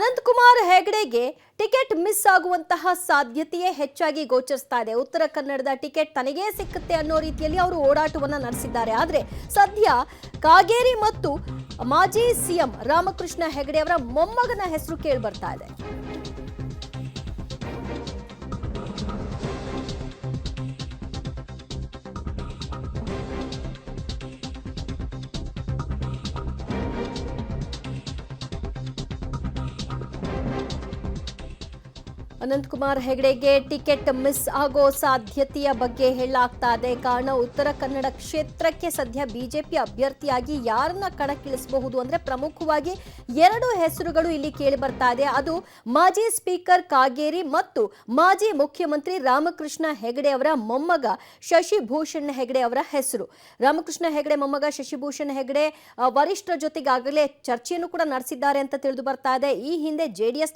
Ananthkumar ಹೆಗಡೆಗೆ ticket miss ಆಗುವಂತಹ ಸಾಧ್ಯತೆಯೇ ಹೆಚ್ಚಾಗಿ ಗೋಚರಿಸ್ತಾ ಇದೆ. ಉತ್ತರ ಕನ್ನಡದ ಟಿಕೆಟ್ ತನಗೇ ಸಿಕ್ಕುತ್ತೆ ಅನ್ನೋ ರೀತಿಯಲ್ಲಿ ಅವರು ಓಡಾಟವನ್ನ ನಡೆಸಿದ್ದಾರೆ. ಆದರೆ ಸದ್ಯ ಕಾಗೇರಿ ಮತ್ತು ಮಾಜಿ ಸಿಎಂ ರಾಮಕೃಷ್ಣ ಹೆಗಡೆ ಅವರ ಮೊಮ್ಮಗನ ಹೆಸರು ಕೇಳಿ ಬರ್ತಾ ಇದೆ. ಅನಂತಕುಮಾರ್ ಹೆಗಡೆಗೆ ಟಿಕೆಟ್ ಮಿಸ್ ಆಗೋ ಸಾಧ್ಯತೆಯ ಬಗ್ಗೆ ಹೇಳಲಾಗ್ತಾ ಇದೆ. ಕಾರಣ ಉತ್ತರ ಕನ್ನಡ ಕ್ಷೇತ್ರಕ್ಕೆ ಸದ್ಯ ಬಿಜೆಪಿ ಅಭ್ಯರ್ಥಿಯಾಗಿ ಯಾರನ್ನ ಕಣಕ್ಕಿಳಿಸಬಹುದು ಅಂದ್ರೆ ಪ್ರಮುಖವಾಗಿ ಎರಡು ಹೆಸರುಗಳು ಇಲ್ಲಿ ಕೇಳಿ ಬರ್ತಾ ಇದೆ. ಅದು ಮಾಜಿ ಸ್ಪೀಕರ್ ಕಾಗೇರಿ ಮತ್ತು ಮಾಜಿ ಮುಖ್ಯಮಂತ್ರಿ ರಾಮಕೃಷ್ಣ ಹೆಗಡೆ ಅವರ ಮೊಮ್ಮಗ ಶಶಿಭೂಷಣ್ ಹೆಗಡೆ ಅವರ ಹೆಸರು. ರಾಮಕೃಷ್ಣ ಹೆಗಡೆ ಮೊಮ್ಮಗ ಶಶಿಭೂಷಣ್ ಹೆಗಡೆ ವರಿಷ್ಠರ ಜೊತೆಗಾಗಲೇ ಚರ್ಚೆಯನ್ನು ಕೂಡ ನಡೆಸಿದ್ದಾರೆ ಅಂತ ತಿಳಿದು ಬರ್ತಾ ಇದೆ. ಈ ಹಿಂದೆ ಜೆಡಿಎಸ್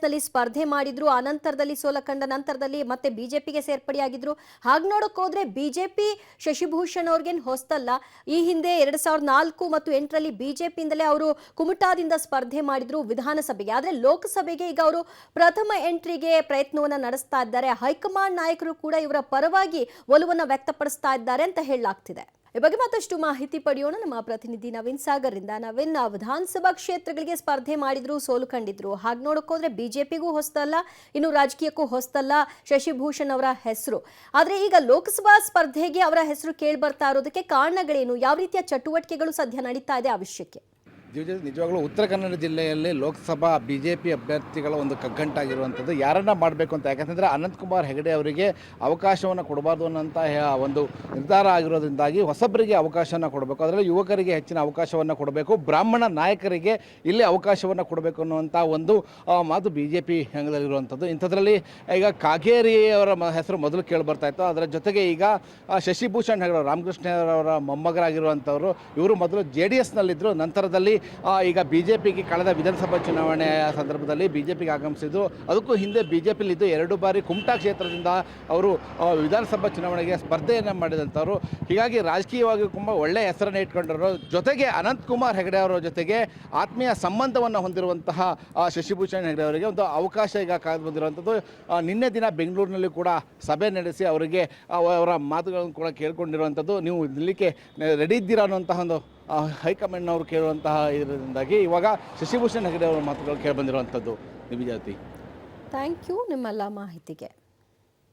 ನಲ್ಲಿ ಸ್ಪರ್ಧೆ ಮಾಡಿದ್ರು. ಅನಂತರದಲ್ಲಿ ಸೋಲ ಕಂಡ ನಂತರದಲ್ಲಿ ಮತ್ತೆ ಬಿಜೆಪಿಗೆ ಸೇರ್ಪಡೆಯಾಗಿದ್ರು. ಹಾಗೆ ನೋಡಕ್ ಹೋದ್ರೆ ಬಿಜೆಪಿ ಶಶಿಭೂಷಣ್ ಅವ್ರಿಗೇನು ಹೊಸ್ತಲ್ಲ. ಈ ಹಿಂದೆ 2004 ಮತ್ತು 8ರಲ್ಲಿ ಬಿಜೆಪಿಯಿಂದಲೇ ಅವರು ಕುಮಟಾದಿಂದ ಸ್ಪರ್ಧೆ ಮಾಡಿದ್ರು ವಿಧಾನಸಭೆಗೆ. ಆದ್ರೆ ಲೋಕಸಭೆಗೆ ಈಗ ಅವರು ಪ್ರಥಮ ಎಂಟ್ರಿಗೆ ಪ್ರಯತ್ನವನ್ನ ನಡೆಸ್ತಾ ಇದ್ದಾರೆ. ಹೈಕಮಾಂಡ್ ನಾಯಕರು ಕೂಡ ಇವರ ಪರವಾಗಿ ಒಲವನ್ನ ವ್ಯಕ್ತಪಡಿಸ್ತಾ ಇದ್ದಾರೆ ಅಂತ ಹೇಳಲಾಗ್ತಿದೆ. ಈ ಬಗ್ಗೆ ಮತ್ತಷ್ಟು ಮಾಹಿತಿ ಪಡೆಯೋಣ ನಮ್ಮ ಪ್ರತಿನಿಧಿ ನವೀನ್ ಸಾಗರ್ರಿಂದ. ನವೀನ್, ವಿಧಾನಸಭಾ ಕ್ಷೇತ್ರಗಳಿಗೆ ಸ್ಪರ್ಧೆ ಮಾಡಿದ್ರು, ಸೋಲು ಕಂಡಿದ್ರು. ಹಾಗೆ ನೋಡೋಕೋದ್ರೆ ಬಿಜೆಪಿಗೂ ಹೊಸ್ತಲ್ಲ, ಇನ್ನು ರಾಜಕೀಯಕ್ಕೂ ಹೊಸ್ತಲ್ಲ ಶಶಿಭೂಷಣ್ ಅವರ ಹೆಸರು. ಆದ್ರೆ ಈಗ ಲೋಕಸಭಾ ಸ್ಪರ್ಧೆಗೆ ಅವರ ಹೆಸರು ಕೇಳಿ ಬರ್ತಾ ಇರೋದಕ್ಕೆ ಕಾರಣಗಳೇನು? ಯಾವ ರೀತಿಯ ಚಟುವಟಿಕೆಗಳು ಸದ್ಯ ನಡೀತಾ ಇದೆ ಆ ವಿಷಯಕ್ಕೆ? ನಿಜವಾಗ್ಲೂ ಉತ್ತರ ಕನ್ನಡ ಜಿಲ್ಲೆಯಲ್ಲಿ ಲೋಕಸಭಾ ಬಿಜೆಪಿ ಅಭ್ಯರ್ಥಿಗಳ ಒಂದು ಕಗ್ಗಂಟಾಗಿರುವಂಥದ್ದು ಯಾರನ್ನ ಮಾಡಬೇಕು ಅಂತ. ಯಾಕಂತಂದರೆ ಅನಂತಕುಮಾರ್ ಹೆಗಡೆ ಅವರಿಗೆ ಅವಕಾಶವನ್ನು ಕೊಡಬಾರ್ದು ಅನ್ನೋಂಥ ಒಂದು ನಿರ್ಧಾರ ಆಗಿರೋದ್ರಿಂದಾಗಿ ಹೊಸಬರಿಗೆ ಅವಕಾಶವನ್ನು ಕೊಡಬೇಕು, ಅದರಲ್ಲಿ ಯುವಕರಿಗೆ ಹೆಚ್ಚಿನ ಅವಕಾಶವನ್ನು ಕೊಡಬೇಕು, ಬ್ರಾಹ್ಮಣ ನಾಯಕರಿಗೆ ಇಲ್ಲಿ ಅವಕಾಶವನ್ನು ಕೊಡಬೇಕು ಅನ್ನುವಂಥ ಒಂದು ಮಾತು ಬಿ ಜೆ ಪಿ ಅಂಗದಲ್ಲಿರುವಂಥದ್ದು. ಇಂಥದ್ರಲ್ಲಿ ಈಗ ಕಾಗೇರಿ ಅವರ ಹೆಸರು ಮೊದಲು ಕೇಳಿ ಬರ್ತಾ ಇತ್ತು. ಅದರ ಜೊತೆಗೆ ಈಗ ಶಶಿಭೂಷಣ್ ಹೆಗಡೆ ರಾಮಕೃಷ್ಣ ಅವರ ಮೊಮ್ಮಗರಾಗಿರುವಂಥವರು ಇವರು ಮೊದಲು JDSನಲ್ಲಿದ್ದರು. ನಂತರದಲ್ಲಿ ಈಗ ಬಿಜೆಪಿಗೆ ಕಳೆದ ವಿಧಾನಸಭಾ ಚುನಾವಣೆಯ ಸಂದರ್ಭದಲ್ಲಿ ಬಿಜೆಪಿಗೆ ಆಗಮಿಸಿದ್ರು. ಅದಕ್ಕೂ ಹಿಂದೆ ಬಿಜೆಪಿಲಿದ್ದು 2 ಬಾರಿ ಕುಮಟಾ ಕ್ಷೇತ್ರದಿಂದ ಅವರು ವಿಧಾನಸಭಾ ಚುನಾವಣೆಗೆ ಸ್ಪರ್ಧೆಯನ್ನು ಮಾಡಿದಂಥವ್ರು. ಹೀಗಾಗಿ ರಾಜಕೀಯವಾಗಿ ತುಂಬ ಒಳ್ಳೆಯ ಹೆಸರನ್ನು ಇಟ್ಕೊಂಡವರು. ಜೊತೆಗೆ ಅನಂತಕುಮಾರ್ ಹೆಗಡೆ ಅವರ ಜೊತೆಗೆ ಆತ್ಮೀಯ ಸಂಬಂಧವನ್ನು ಹೊಂದಿರುವಂತಹ ಶಶಿಭೂಷಣ್ ಹೆಗಡೆ ಅವರಿಗೆ ಒಂದು ಅವಕಾಶ ಈಗ ಕಾಯ್ದು ಬಂದಿರುವಂಥದ್ದು. ನಿನ್ನೆ ದಿನ ಬೆಂಗಳೂರಿನಲ್ಲಿ ಕೂಡ ಸಭೆ ನಡೆಸಿ ಅವರಿಗೆ ಅವರ ಮಾತುಗಳನ್ನು ಕೂಡ ಕೇಳ್ಕೊಂಡಿರುವಂಥದ್ದು. ನೀವು ನಿಲ್ಲಕ್ಕೆ ರೆಡಿ ಇದ್ದೀರಾ ಅನ್ನುವಂತಹ ಒಂದು ಹೈಕಮಾಂಡ್ನವರು ಕೇಳುವಂತಹ ಇದರಿಂದಾಗಿ ಇವಾಗ ಶಶಿಭೂಷಣ್ ಹೆಗಡೆ ಅವರ ಮಾತುಗಳು ಕೇಳಿ ಬಂದಿರುವಂಥದ್ದು. ನಿವಿಜಾತಿ, ಥ್ಯಾಂಕ್ ಯು ನಿಮ್ಮೆಲ್ಲ ಮಾಹಿತಿಗೆ.